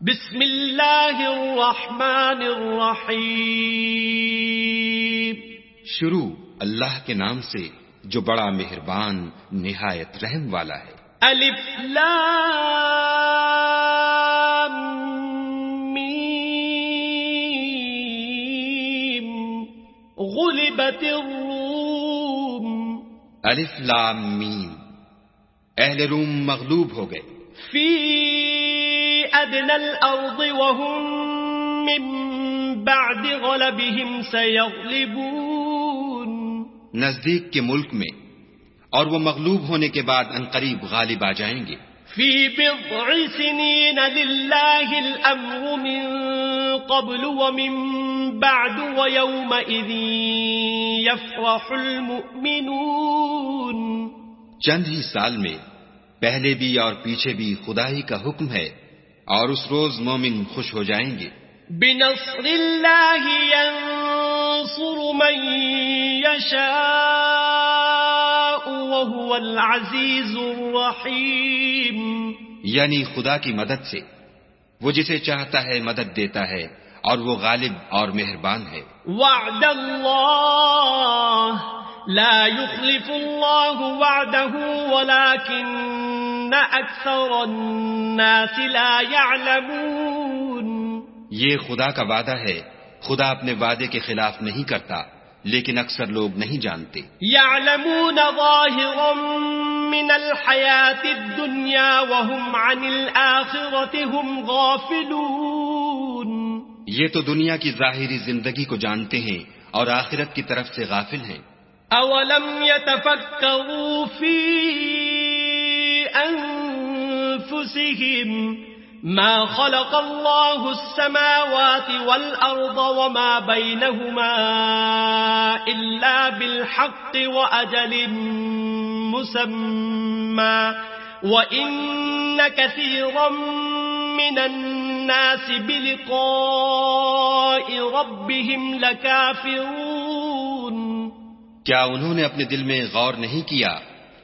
بسم اللہ الرحمن الرحیم. شروع اللہ کے نام سے جو بڑا مہربان نہایت رحم والا ہے. الف لام میم. غلبت الروم. الف لام میم. اہل روم مغلوب ہو گئے. فی ادنى الارض وهم من بعد غلبهم سيغلبون. نزدیک کے ملک میں اور وہ مغلوب ہونے کے بعد عنقریب غالب آ جائیں گے. فی بضع سنین للہ الامر من قبل ومن بعد ویومئذ یفرح المؤمنون. چند ہی سال میں پہلے بھی اور پیچھے بھی خدا ہی کا حکم ہے اور اس روز مومن خوش ہو جائیں گے. بنصر اللہ ینصر من یشاء وهو العزیز الرحیم. یعنی خدا کی مدد سے وہ جسے چاہتا ہے مدد دیتا ہے اور وہ غالب اور مہربان ہے. وعد اللہ لا يخلف اللہ وعده ولكن اکثر الناس لا يعلمون. یہ خدا کا وعدہ ہے، خدا اپنے وعدے کے خلاف نہیں کرتا لیکن اکثر لوگ نہیں جانتے. يعلمون ظاہرا من الحیاة الدنیا وهم عن الآخرة هم غافلون. یہ تو دنیا کی ظاہری زندگی کو جانتے ہیں اور آخرت کی طرف سے غافل ہیں. اولم يتفکروا فی انفسهم ما خلق الله السماوات والأرض وما بينهما إلا بالحق وأجل مسمى وإن كثيرا من الناس بلقاء ربهم لكافرون. کیا انہوں نے اپنے دل میں غور نہیں کیا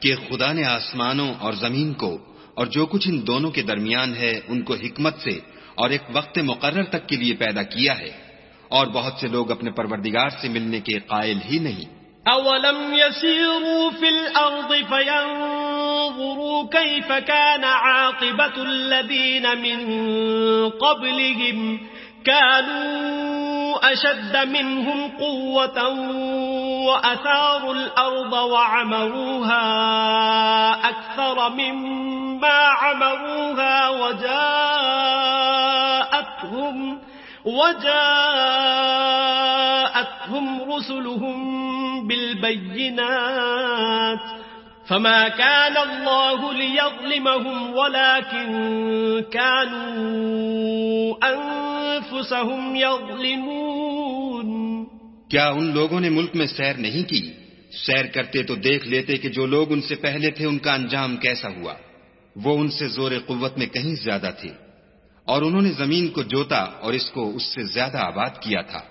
کہ خدا نے آسمانوں اور زمین کو اور جو کچھ ان دونوں کے درمیان ہے ان کو حکمت سے اور ایک وقت مقرر تک کے لیے پیدا کیا ہے، اور بہت سے لوگ اپنے پروردگار سے ملنے کے قائل ہی نہیں. اولم يسيروا في الارض فينظروا كيف كان عاقبة الذين من قبلهم كانوا اشد منهم قوة وأثاروا الأرض وعمروها أكثر مما عمروها وجاءتهم رسلهم بالبينات فما كان الله ليظلمهم ولكن كانوا أنفسهم يظلمون. کیا ان لوگوں نے ملک میں سیر نہیں کی؟ سیر کرتے تو دیکھ لیتے کہ جو لوگ ان سے پہلے تھے ان کا انجام کیسا ہوا. وہ ان سے زور قوت میں کہیں زیادہ تھے اور انہوں نے زمین کو جوتا اور اس کو اس سے زیادہ آباد کیا تھا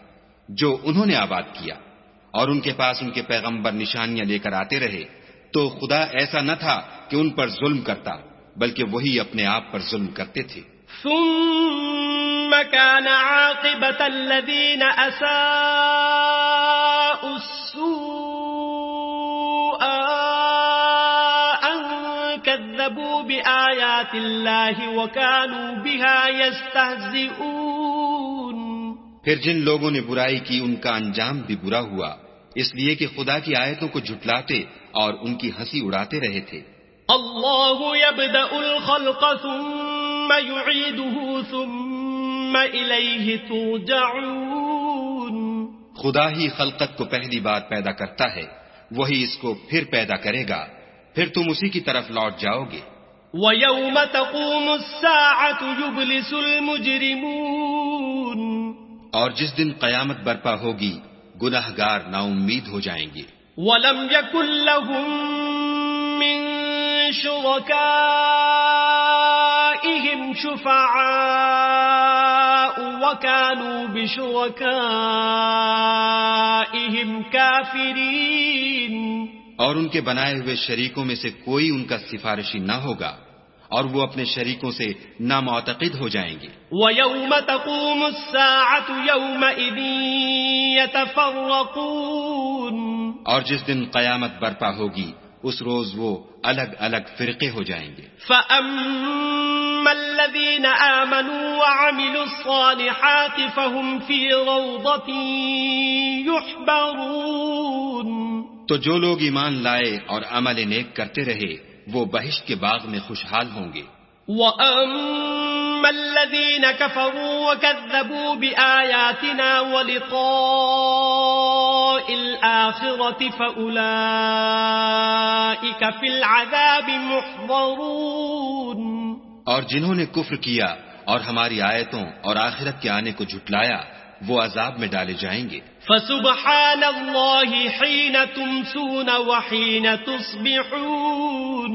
جو انہوں نے آباد کیا، اور ان کے پاس ان کے پیغمبر نشانیاں لے کر آتے رہے. تو خدا ایسا نہ تھا کہ ان پر ظلم کرتا بلکہ وہی اپنے آپ پر ظلم کرتے تھے. ثم كان عاقبة الذين أساءوا السوء أن كذبوا بآيات الله وكانوا بها يستهزئون. پھر جن لوگوں نے برائی کی ان کا انجام بھی برا ہوا اس لیے کہ خدا کی آیتوں کو جھٹلاتے اور ان کی ہنسی اڑاتے رہے تھے. اللہ يبدأ الخلق ثم يعيده ثم إليه ترجعون. خدا ہی خلقت کو پہلی بار پیدا کرتا ہے، وہی اس کو پھر پیدا کرے گا، پھر تم اسی کی طرف لوٹ جاؤ گے. وَيَوْمَ تَقُومُ السَّاعَةُ يُبْلِسُ الْمُجْرِمُونَ. اور جس دن قیامت برپا ہوگی گناہگار نا امید ہو جائیں گے. وَلَمْ يَكُنْ لَهُم مِّن شُرَكَائِهِمْ شُفَعَاءُ وَكَانُوا بِشُرَكَائِهِمْ كَافِرِينَ. اور ان کے بنائے ہوئے شریکوں میں سے کوئی ان کا سفارشی نہ ہوگا اور وہ اپنے شریکوں سے نامعتقد ہو جائیں گے. وَيَوْمَ تَقُومُ السَّاعَةُ يَوْمَئِذٍ يَتَفَرَّقُونَ اور جس دن قیامت برپا ہوگی اس روز وہ الگ الگ فرقے ہو جائیں گے. فَأَمَّا الَّذِينَ آمَنُوا وَعَمِلُوا الصَّالِحَاتِ فَهُمْ فِي رَوْضَةٍ يُحْبَرُونَ تو جو لوگ ایمان لائے اور عمل نیک کرتے رہے وہ بہشت کے باغ میں خوشحال ہوں گے. وَأَمَّا الَّذِينَ كَفَرُوا وَكَذَّبُوا بِآيَاتِنَا وَلِقَاءِ الْآخِرَةِ فَأُولَئِكَ فِي الْعَذَابِ مُحْضَرُونَ اور جنہوں نے کفر کیا اور ہماری آیتوں اور آخرت کے آنے کو جھٹلایا وہ عذاب میں ڈالے جائیں گے. فَسُبْحَانَ اللَّهِ حِينَ تُمْسُونَ وَحِينَ تُصْبِحُونَ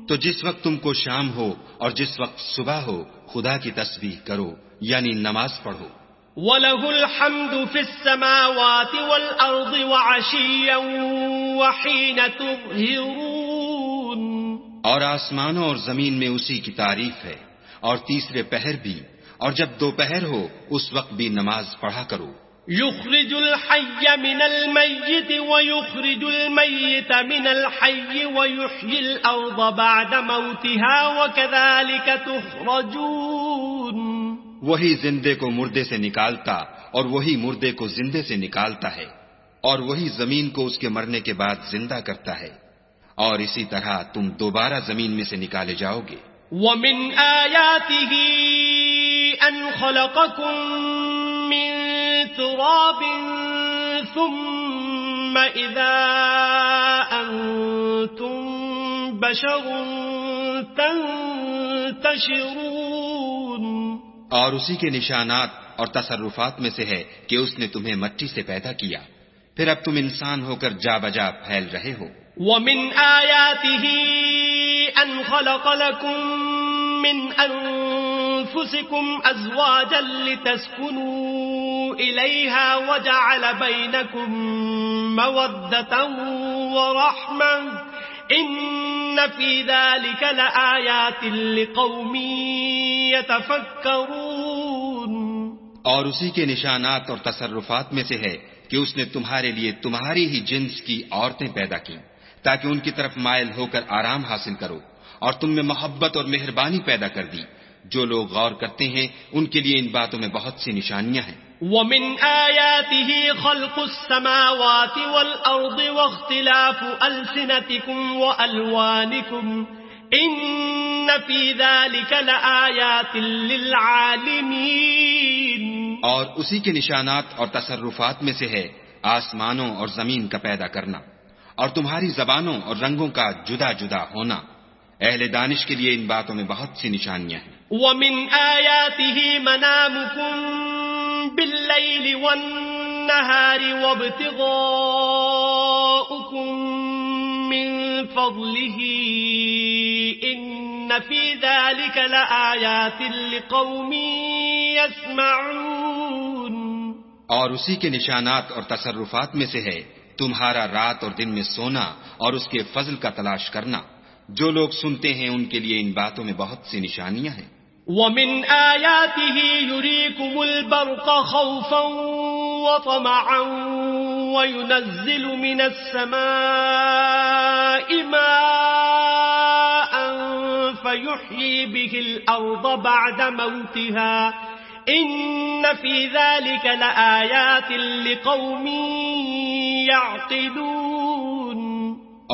تو جس وقت تم کو شام ہو اور جس وقت صبح ہو خدا کی تسبیح کرو یعنی نماز پڑھو. وَلَهُ الْحَمْدُ فِي السَّمَاوَاتِ وَالْأَرْضِ وَعَشِيًّا وَحِينَ تُظْهِرُونَ اور آسمانوں اور زمین میں اسی کی تعریف ہے اور تیسرے پہر بھی اور جب دوپہر ہو اس وقت بھی نماز پڑھا کرو. يخرج الحي من الميت ويخرج الميت من الحي ويحيي الأرض بعد موتها وكذلك تخرجون وہی زندے کو مردے سے نکالتا اور وہی مردے کو زندے سے نکالتا ہے اور وہی زمین کو اس کے مرنے کے بعد زندہ کرتا ہے اور اسی طرح تم دوبارہ زمین میں سے نکالے جاؤ گے. ومن آياته أن خلقكم من تراب ثم إذا أنتم بشر تنتشرون اور اسی کے نشانات اور تصرفات میں سے ہے کہ اس نے تمہیں مٹی سے پیدا کیا پھر اب تم انسان ہو کر جا بجا پھیل رہے ہو. ومن آياته أن خلق لكم من أنفسكم أزواجا لتسكنوا إليها وجعل بينكم مودة ورحمة إن في ذلك لآيات لقوم يتفكرون اور اسی کے نشانات اور تصرفات میں سے ہے کہ اس نے تمہارے لیے تمہاری ہی جنس کی عورتیں پیدا کی تاکہ ان کی طرف مائل ہو کر آرام حاصل کرو اور تم میں محبت اور مہربانی پیدا کر دی. جو لوگ غور کرتے ہیں ان کے لیے ان باتوں میں بہت سی نشانیاں ہیں. ومن آياته خلق السماوات والأرض واختلاف ألسنتكم وألوانكم إن في ذلك لآيات للعالمين اور اسی کے نشانات اور تصرفات میں سے ہے آسمانوں اور زمین کا پیدا کرنا اور تمہاری زبانوں اور رنگوں کا جدا جدا ہونا. اہل دانش کے لیے ان باتوں میں بہت سی نشانیاں ہیں. ومن آياته منامكم بالليل والنهار وابتغاؤكم من فضله إن في ذلك لآيات لقوم يسمعون اور اسی کے نشانات اور تصرفات میں سے ہے تمہارا رات اور دن میں سونا اور اس کے فضل کا تلاش کرنا. جو لوگ سنتے ہیں ان کے لیے ان باتوں میں بہت سی نشانیاں ہیں. ومن آياته يريكم البرق خوفا وطمعا وينزل من السماء ماء فيحيي به الأرض بعد موتها إن في ذلك لآيات لقوم يعقلون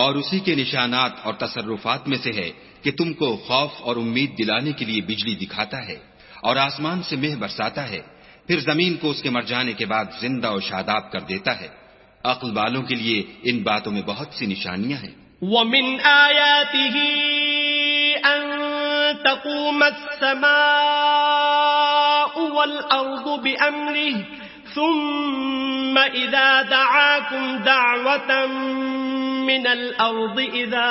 اور اسی کے نشانات اور تصرفات میں سے ہے کہ تم کو خوف اور امید دلانے کے لیے بجلی دکھاتا ہے اور آسمان سے مہ برساتا ہے پھر زمین کو اس کے مر جانے کے بعد زندہ و شاداب کر دیتا ہے. عقل والوں کے لیے ان باتوں میں بہت سی نشانیاں ہیں. ومن آياته أن تقوم السماء والأرض بأمره ثم إذا دعاكم دعوة من الأرض إذا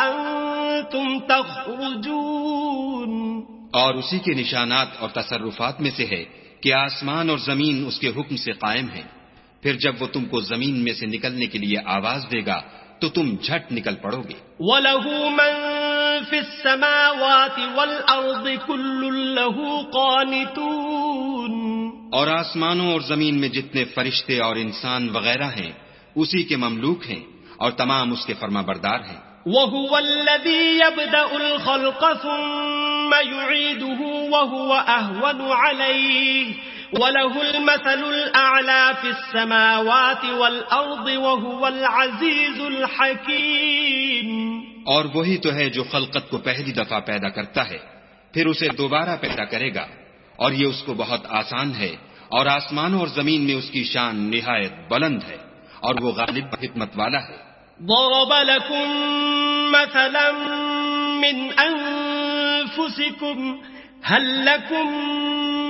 أنتم تخرجون اور اسی کے نشانات اور تصرفات میں سے ہے کہ آسمان اور زمین اس کے حکم سے قائم ہیں پھر جب وہ تم کو زمین میں سے نکلنے کے لیے آواز دے گا تو تم جھٹ نکل پڑو گے. وَلَهُ مَن في السماوات والأرض كل له قانتون. اور آسمانوں اور زمین میں جتنے فرشتے اور انسان وغیرہ ہیں اسی کے مملوک ہیں اور تمام اس کے فرما بردار ہیں. وهو الذي يبدأ الخلق ثم يعيده وهو أهون عليه وله المثل الأعلى في السماوات والأرض وهو العزيز الحكيم. اور وہی تو ہے جو خلقت کو پہلی دفعہ پیدا کرتا ہے پھر اسے دوبارہ پیدا کرے گا اور یہ اس کو بہت آسان ہے اور آسمانوں اور زمین میں اس کی شان نہایت بلند ہے اور وہ غالب حکمت والا ہے. ضرب لكم مثلا من أنفسكم هل لكم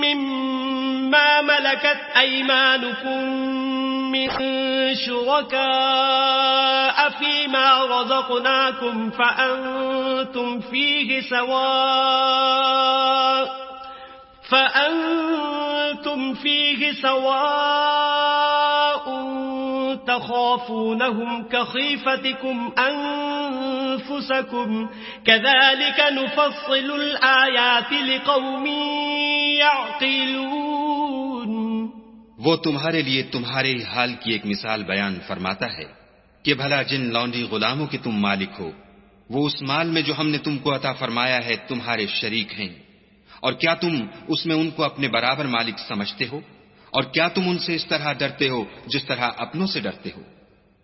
مما ملكت أيمانكم من شركاء فيما رزقناكم فأنتم فيه سواء تخافونهم كخيفتكم أنفسكم كذلك نفصل الآيات لقوم يعقلون. وہ تمہارے لیے تمہارے حال کی ایک مثال بیان فرماتا ہے کہ بھلا جن لونڈی غلاموں کے تم مالک ہو وہ اس مال میں جو ہم نے تم کو عطا فرمایا ہے تمہارے شریک ہیں، اور کیا تم اس میں ان کو اپنے برابر مالک سمجھتے ہو؟ اور کیا تم ان سے اس طرح ڈرتے ہو جس طرح اپنوں سے ڈرتے ہو؟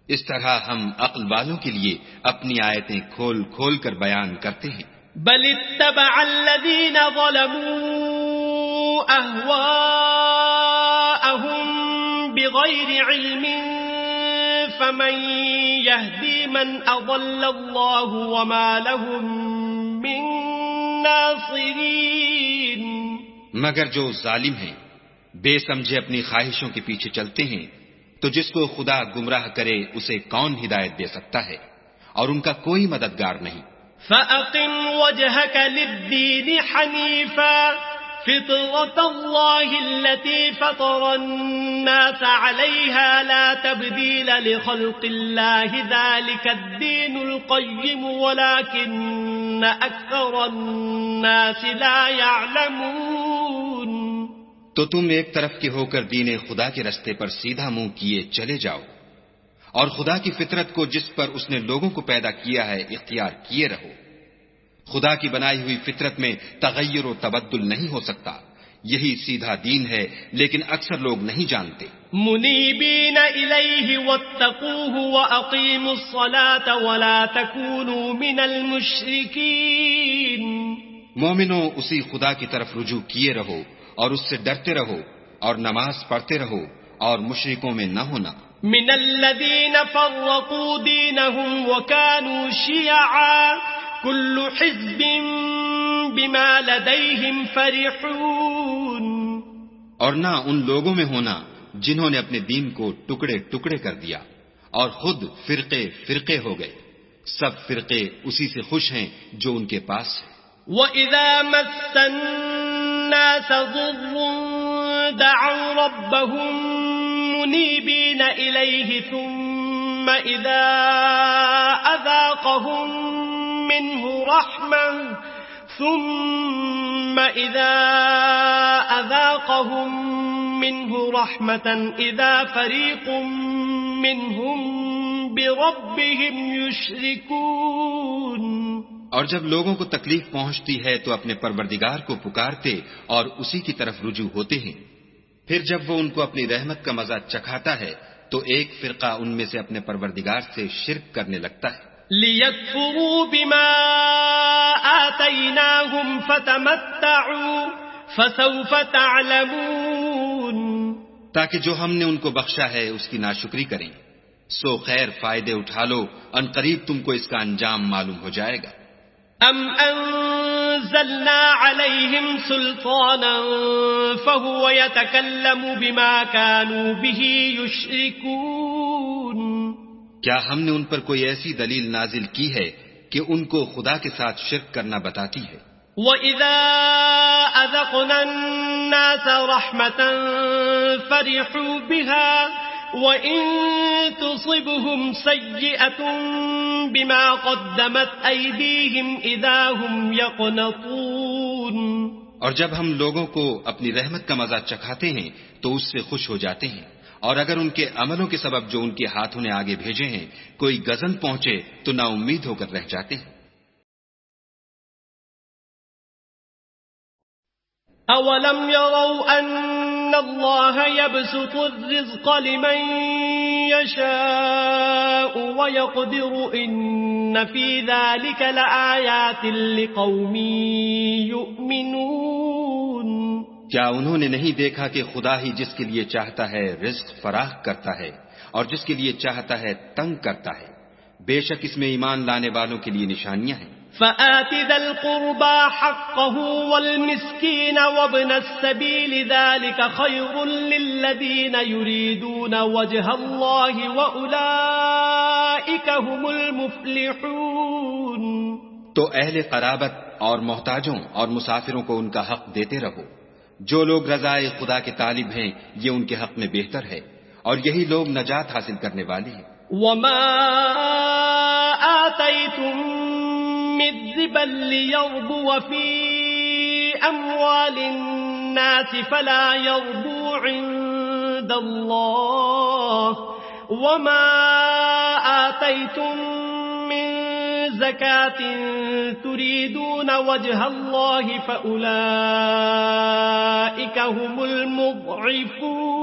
اس طرح ہم عقل والوں کے لیے اپنی آیتیں کھول کھول کر بیان کرتے ہیں. بل اتبع الذين ظلموا أهواءهم بغير علم فمن يهدي من أضل الله وما لهم من ناصرين. مگر جو ظالم ہیں بے سمجھے اپنی خواہشوں کے پیچھے چلتے ہیں تو جس کو خدا گمراہ کرے اسے کون ہدایت دے سکتا ہے اور ان کا کوئی مددگار نہیں. فَأَقِمْ وَجْهَكَ لِلدِّينِ حَنِيفًا فِطْرَةَ اللَّهِ الَّتِي فَطَرَ النَّاسَ عَلَيْهَا لَا تَبْدِيلَ لِخَلْقِ اللَّهِ ذَلِكَ الدِّينُ الْقَيِّمُ وَلَكِنَّ أَكْثَرَ النَّاسِ لَا يَعْلَمُونَ. تو تم ایک طرف کے ہو کر دین خدا کے رستے پر سیدھا منہ کیے چلے جاؤ اور خدا کی فطرت کو جس پر اس نے لوگوں کو پیدا کیا ہے اختیار کیے رہو. خدا کی بنائی ہوئی فطرت میں تغیر و تبدل نہیں ہو سکتا. یہی سیدھا دین ہے لیکن اکثر لوگ نہیں جانتے. منیبین الیہ واتقوہ واقیموا الصلاة ولا تکونوا من المشرکین. مومنوں اسی خدا کی طرف رجوع کیے رہو اور اس سے ڈرتے رہو اور نماز پڑھتے رہو اور مشرکوں میں نہ ہونا. من الذین فرقوا دینهم وكانوا شیعا كل حزب بما لديهم فرحون. اور نہ ان لوگوں میں ہونا جنہوں نے اپنے دین کو ٹکڑے ٹکڑے کر دیا اور خود فرقے فرقے ہو گئے. سب فرقے اسی سے خوش ہیں جو ان کے پاس ہے. وَإِذَا مَسَّ النَّاسَ ضُرٌّ دَعَوْا رَبَّهُم مُنِيبِينَ إِلَيْهِ ثُمَّ إِذَا أَذَاقَهُم مِّنْهُ رَحْمَةً إِذَا فَرِيقٌ مِّنْهُم بِرَبِّهِمْ يُشْرِكُونَ. اور جب لوگوں کو تکلیف پہنچتی ہے تو اپنے پروردگار کو پکارتے اور اسی کی طرف رجوع ہوتے ہیں. پھر جب وہ ان کو اپنی رحمت کا مزہ چکھاتا ہے تو ایک فرقہ ان میں سے اپنے پروردگار سے شرک کرنے لگتا ہے. لِيَكْفُرُوا بِمَا آتَيْنَاهُمْ فَتَمَتَّعُوا فَسَوْفَ تَعْلَمُونَ. تاکہ جو ہم نے ان کو بخشا ہے اس کی ناشکری کریں. سو خیر فائدے اٹھا لو، ان قریب تم کو اس کا انجام معلوم ہو جائے گا. ام انزلنا عليهم سلطانا فهو يتكلم بما كانوا به يشركون. کیا ہم نے ان پر کوئی ایسی دلیل نازل کی ہے کہ ان کو خدا کے ساتھ شرک کرنا بتاتی ہے؟ وَإِذَا أَذَقْنَا النَّاسَ رَحْمَةً فَرِحُوا بِهَا وَإِن تُصِبْهُمْ سَيِّئَةٌ بِمَا قَدَّمَتْ أَيْدِيهِمْ إِذَا هُمْ يَقْنَطُونَ اور جب ہم لوگوں کو اپنی رحمت کا مزہ چکھاتے ہیں تو اس سے خوش ہو جاتے ہیں، اور اگر ان کے عملوں کے سبب جو ان کے ہاتھوں نے آگے بھیجے ہیں کوئی گزن پہنچے تو نا امید ہو کر رہ جاتے ہیں۔ أَوَلَمْ يَرَوْا أَنَّ اللَّهَ يَبْسُطُ الرِّزْقَ لِمَن يَشَاءُ وَيَقْدِرُ إِنَّ فِي ذَلِكَ لَآيَاتٍ لِقَوْمٍ يُؤْمِنُونَ کیا انہوں نے نہیں دیکھا کہ خدا ہی جس کے لیے چاہتا ہے رزق فراخ کرتا ہے اور جس کے لیے چاہتا ہے تنگ کرتا ہے؟ بے شک اس میں ایمان لانے والوں کے لیے نشانیاں ہیں۔ فآت ذا القربى حقه والمسكين وابن السبيل ذلك خير للذين يريدون وجه الله وأولئك هم المفلحون۔ تو اہل قرابت اور محتاجوں اور مسافروں کو ان کا حق دیتے رہو۔ جو لوگ رضائے خدا کے طالب ہیں یہ ان کے حق میں بہتر ہے، اور یہی لوگ نجات حاصل کرنے والے ہیں۔ وما آتيتم من ربا ليربو في أموال الناس فلا يربو عند الله، وما آتيتم من زكاة تريدون وجه الله فأولئك هم المضعفون۔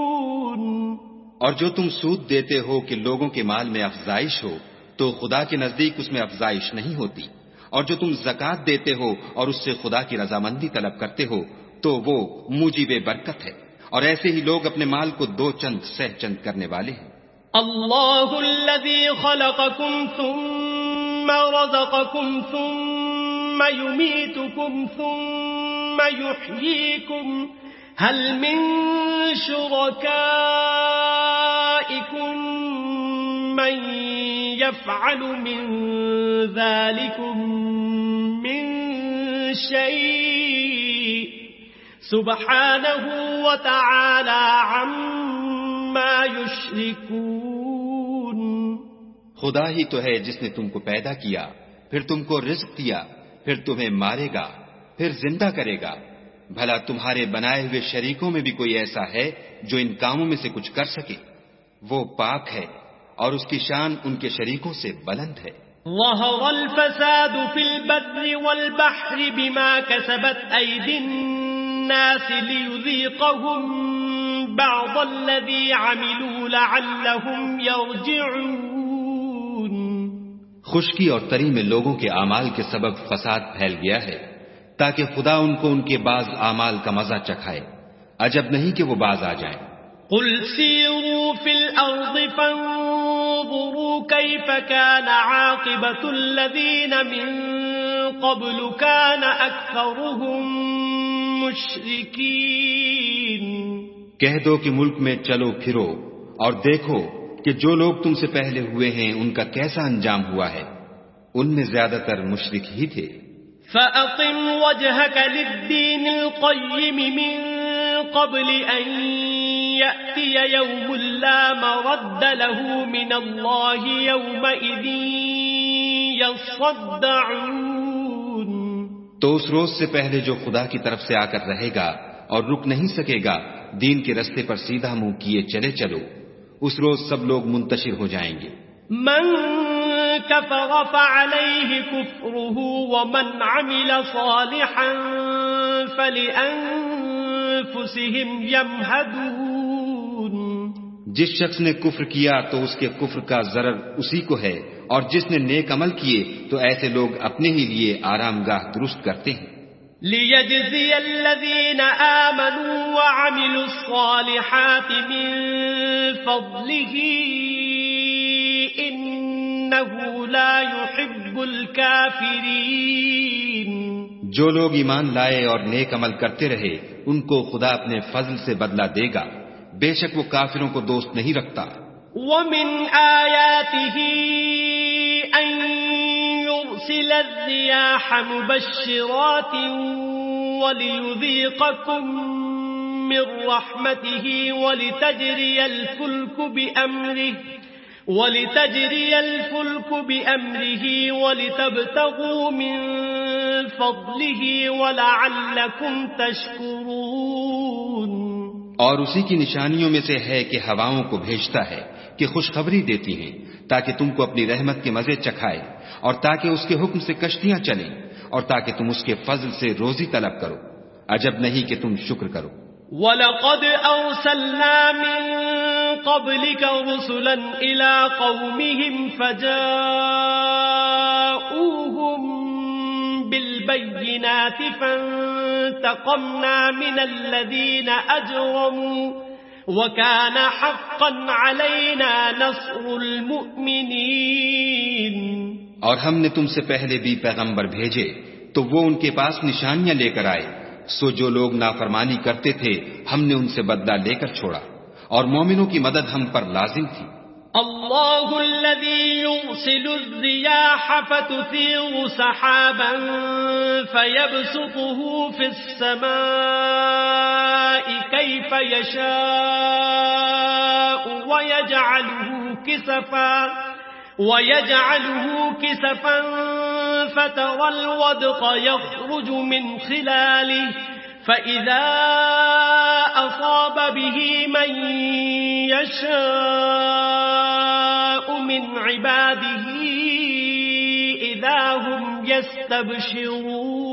اور جو تم سود دیتے ہو کہ لوگوں کے مال میں افزائش ہو تو خدا کے نزدیک اس میں افزائش نہیں ہوتی، اور جو تم زکوٰۃ دیتے ہو اور اس سے خدا کی رضامندی طلب کرتے ہو تو وہ موجب برکت ہے، اور ایسے ہی لوگ اپنے مال کو دو چند سہ چند کرنے والے ہیں۔ اللہ الذی خلقکم ثم رزقکم ثم یمیتکم ثم یحییکم هل من شرکائکم من يفعل من ذلكم من شيء سبحانه وتعالى عما يشركون۔ خدا ہی تو ہے جس نے تم کو پیدا کیا، پھر تم کو رزق دیا، پھر تمہیں مارے گا، پھر زندہ کرے گا۔ بھلا تمہارے بنائے ہوئے شریکوں میں بھی کوئی ایسا ہے جو ان کاموں میں سے کچھ کر سکے؟ وہ پاک ہے اور اس کی شان ان کے شریکوں سے بلند ہے۔ ظہر الفساد فی البر والبحر بما کسبت ایدی الناس لیذیقہم بعض الذی عملوا لعلہم یرجعون۔ خشکی اور تری میں لوگوں کے اعمال کے سبب فساد پھیل گیا ہے تاکہ خدا ان کو ان کے بعض اعمال کا مزہ چکھائے، عجب نہیں کہ وہ باز آ جائیں۔ قل سیروا فی الارض فانظروا کیف کان عاقبۃ الذین من قبل کان اکثرهم مشرکین۔ کہہ دو کہ ملک میں چلو پھرو اور دیکھو کہ جو لوگ تم سے پہلے ہوئے ہیں ان کا کیسا انجام ہوا ہے، ان میں زیادہ تر مشرک ہی تھے۔ فَأَقِمْ وَجْهَكَ لِلدِّينِ الْقَيِّمِ مِنْ قَبْلِ أَنْ يَأْتِيَ يَوْمٌ لَا مَرَدَّ لَهُ مِنَ اللَّهِ يَوْمَئِذٍ يَصَّدَّعُونَ۔ تو اس روز سے پہلے جو خدا کی طرف سے آ کر رہے گا اور رک نہیں سکے گا، دین کے رستے پر سیدھا منہ کیے چلے چلو، اس روز سب لوگ منتشر ہو جائیں گے۔ من كفر فعليه كفره ومن عمل صالحا فلأنفسهم يمهدون۔ جس شخص نے کفر کیا تو اس کے کفر کا ضرر اسی کو ہے، اور جس نے نیک عمل کیے تو ایسے لوگ اپنے ہی لیے آرام گاہ درست کرتے ہیں۔ لِيَجْزِيَ الَّذِينَ آمَنُوا وَعَمِلُوا الصَّالِحَاتِ مِن فَضْلِهِ إِنَّهُ لَا يُحِبُّ الْكَافِرِينَ۔ جو لوگ ایمان لائے اور نیک عمل کرتے رہے ان کو خدا اپنے فضل سے بدلہ دے گا، بے شک وہ کافروں کو دوست نہیں رکھتا۔ وَمِنْ آيَاتِهِ أَن يُرْسِلَ الرِّيَاحَ مُبَشِّرَاتٍ وَلِيُذِيقَكُم من رحمته ولتجري الفلك بأمره ولتبتغوا من فضله ولعلكم تشكرون. اور اسی کی نشانیوں میں سے ہے کہ ہواؤں کو بھیجتا ہے کہ خوشخبری دیتی ہیں تاکہ تم کو اپنی رحمت کے مزے چکھائے، اور تاکہ اس کے حکم سے کشتیاں چلیں، اور تاکہ تم اس کے فضل سے روزی طلب کرو. عجب نہیں کہ تم شکر کرو. وَلَقَدْ أَرْسَلْنَا مِن قَبْلِكَ رُسُلًا إِلَىٰ قَوْمِهِمْ فَجَاءُوهُم بِالْبَيِّنَاتِ فَانتَقَمْنَا مِنَ الَّذِينَ أَجْرَمُوا وَكَانَ حَقًّا عَلَيْنَا نَصْرُ الْمُؤْمِنِينَ. اور ہم نے تم سے پہلے بھی پیغمبر بھیجے تو وہ ان کے پاس نشانیاں لے کر آئے، سو جو لوگ نافرمانی کرتے تھے ہم نے ان سے بدلہ لے کر چھوڑا، اور مومنوں کی مدد ہم پر لازم تھی. اللہ الذي يرسل الرياح فتثير سحابا فيبسطه في السماء كيف يشاء ويجعله كسفا فترى الودق يخرج من خلاله فإذا أصاب به من يشاء من عباده إذا هم يستبشرون.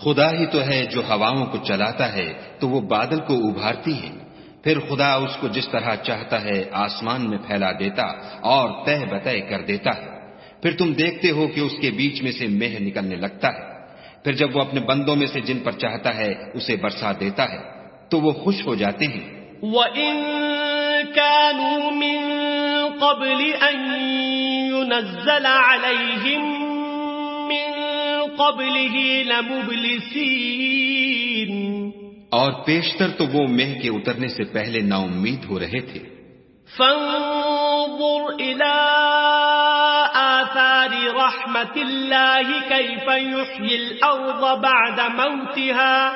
خدا ہی تو ہے جو ہواؤں کو چلاتا ہے تو وہ بادل کو ابھارتی ہیں، پھر خدا اس کو جس طرح چاہتا ہے آسمان میں پھیلا دیتا اور تہ بتہ کر دیتا ہے. پھر تم دیکھتے ہو کہ اس کے بیچ میں سے مہ نکلنے لگتا ہے، پھر جب وہ اپنے بندوں میں سے جن پر چاہتا ہے اسے برسا دیتا ہے تو وہ خوش ہو جاتے ہیں. وَإِن كَانُوا مِن قَبْلِ أَن يُنَزَّلَ عَلَيْهِم مِّن قَبْلِهِ لَمُبْلِسِينَ. اور پیشتر تو وہ مہ کے اترنے سے پہلے نا امید ہو رہے تھے. فانظر إلى آثار رحمة الله كيف يحيي الأرض بعد موتها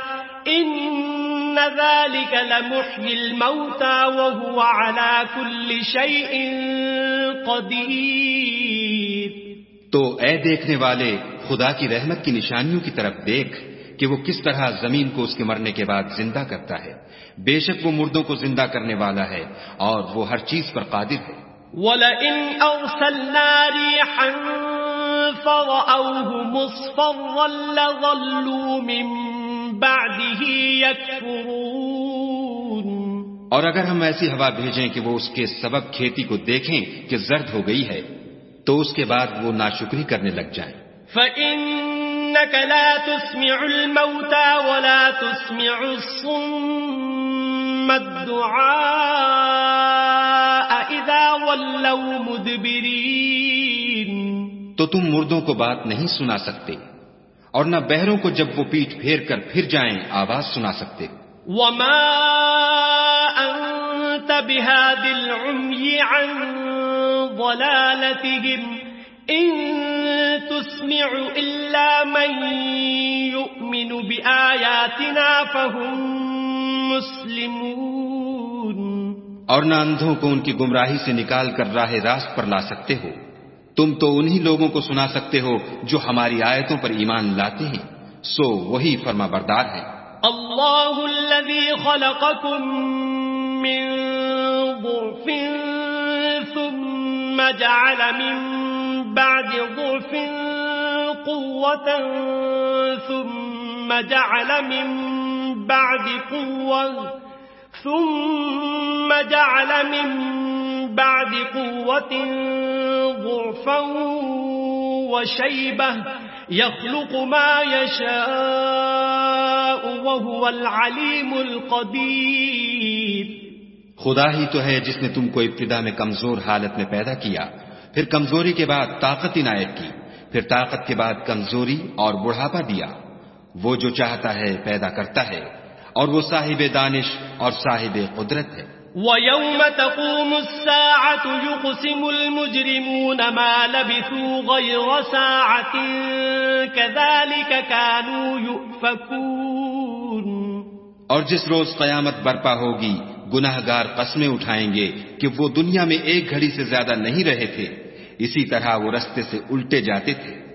إن ذلك لمحيي الموتى وهو على كل شيء قدير. تو اے دیکھنے والے خدا کی رحمت کی نشانیوں کی طرف دیکھ کہ وہ کس طرح زمین کو اس کے مرنے کے بعد زندہ کرتا ہے. بے شک وہ مردوں کو زندہ کرنے والا ہے اور وہ ہر چیز پر قادر ہے. وَلَئِنْ أَرْسَلْنَا رِيحًا فَرَأَوْهُ مُصْفَرًّا لَظَلُّوا مِن بَعْدِهِ يَكْفُرُونَ. اور اگر ہم ایسی ہوا بھیجیں کہ وہ اس کے سبب کھیتی کو دیکھیں کہ زرد ہو گئی ہے تو اس کے بعد وہ ناشکری کرنے لگ جائیں. فَإِنَّكَ لَا تُسْمِعُ الْمَوْتَى وَلَا تُسْمِعُ الصُّمَّ الدُّعَاءَ إِذَا وَلَّوْا مُدْبِرِينَ. تو تم مردوں کو بات نہیں سنا سکتے اور نہ بہروں کو جب وہ پیٹھ پھیر کر پھر جائیں آواز سنا سکتے. وَمَا أَنْتَ بِهَادِ الْعُمْيِ عَنْ ضَلَالَتِهِمْ إِن تُسْمِعُ إِلَّا مَن يُؤْمِنُ بِآيَاتِنَا فَهُمْ مُسْلِمُونَ. اور نہ اندھوں کو ان کی گمراہی سے نکال کر راہ راست پر لا سکتے ہو، تم تو انہی لوگوں کو سنا سکتے ہو جو ہماری آیتوں پر ایمان لاتے ہیں، سو وہی فرما بردار ہے. اللہ الذی خلقکم من ضعف ثم جعل من بعد ضعف قوة ثم جعل من بعد قوة ضعفا وشيبة يخلق ما يشاء وهو العليم القدير. خدا ہی تو ہے جس نے تم کو ابتدا میں کمزور حالت میں پیدا کیا، پھر کمزوری کے بعد طاقت عنایت کی، پھر طاقت کے بعد کمزوری اور بڑھاپا دیا. وہ جو چاہتا ہے پیدا کرتا ہے اور وہ صاحب دانش اور صاحب قدرت ہے. وَيَوْمَ تَقُومُ السَّاعَةُ يُقْسِمُ الْمُجْرِمُونَ مَا لَبِثُوا غَيْرَ سَاعَةٍ كَذَلِكَ كَانُوا يُؤْفَكُونَ. اور جس روز قیامت برپا ہوگی گناہگار قسمیں اٹھائیں گے کہ وہ دنیا میں ایک گھڑی سے زیادہ نہیں رہے تھے، اسی طرح وہ رستے سے الٹے جاتے تھے۔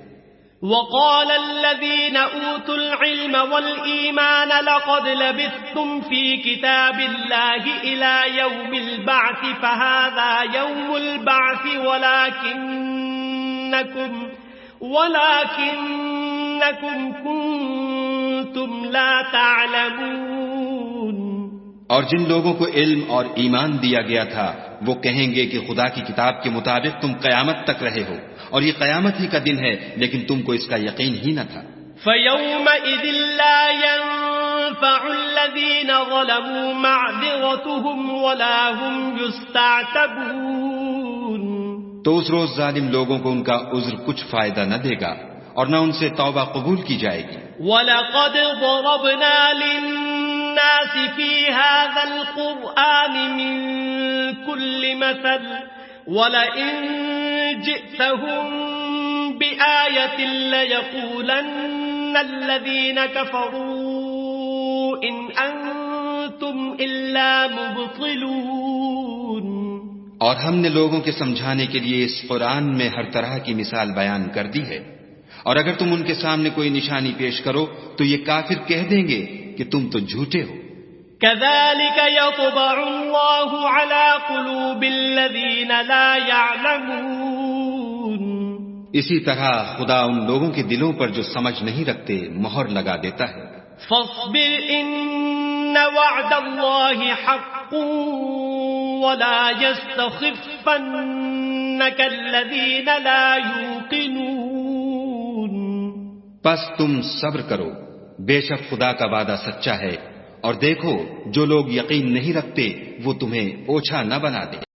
وقال الذين أوتوا العلم والإيمان لقد لبثتم في كتاب الله إلى يوم البعث فهذا يوم البعث ولكنكم كنتم لا تعلمون۔ اور جن لوگوں کو علم اور ایمان دیا گیا تھا وہ کہیں گے کہ خدا کی کتاب کے مطابق تم قیامت تک رہے ہو، اور یہ قیامت ہی کا دن ہے لیکن تم کو اس کا یقین ہی نہ تھا۔ فَيَوْمَئِذٍ لَا يَنفَعُ الَّذِينَ ظَلَمُوا مَعْذِرَتُهُمْ وَلَا هُمْ يُسْتَعْتَبُونَ۔ تو اس روز ظالم لوگوں کو ان کا عذر کچھ فائدہ نہ دے گا اور نہ ان سے توبہ قبول کی جائے گی۔ وَلَقَدْ ضَرَبْنَا لِلنَّاسِ فِي هَذَا الْقُرْآنِ مِنْ كُلِّ مَثَلٍ وَلَئِنْ جِئْتَهُمْ بِآيَةٍ لَيَقُولَنَّ الَّذِينَ كَفَرُوا إِنْ أَنْتُمْ إِلَّا مُبْطِلُونَ۔ اور ہم نے لوگوں کے سمجھانے کے لیے اس قرآن میں ہر طرح کی مثال بیان کر دی ہے، اور اگر تم ان کے سامنے کوئی نشانی پیش کرو تو یہ کافر کہہ دیں گے کہ تم تو جھوٹے ہو۔ كَذَلِكَ يَطْبَعُ اللَّهُ عَلَى قُلُوبِ الَّذِينَ لَا يَعْلَمُونَ۔ اسی طرح خدا ان لوگوں کے دلوں پر جو سمجھ نہیں رکھتے مہر لگا دیتا ہے۔ فَاصْبِرْ إِنَّ وَعْدَ اللَّهِ حَقٌّ وَلَا يَسْتَخِفَّنَّكَ الَّذِينَ لَا يُوقِنُونَ۔ پس تم صبر کرو، بے شک خدا کا وعدہ سچا ہے، اور دیکھو جو لوگ یقین نہیں رکھتے وہ تمہیں اوچھا نہ بنا دے۔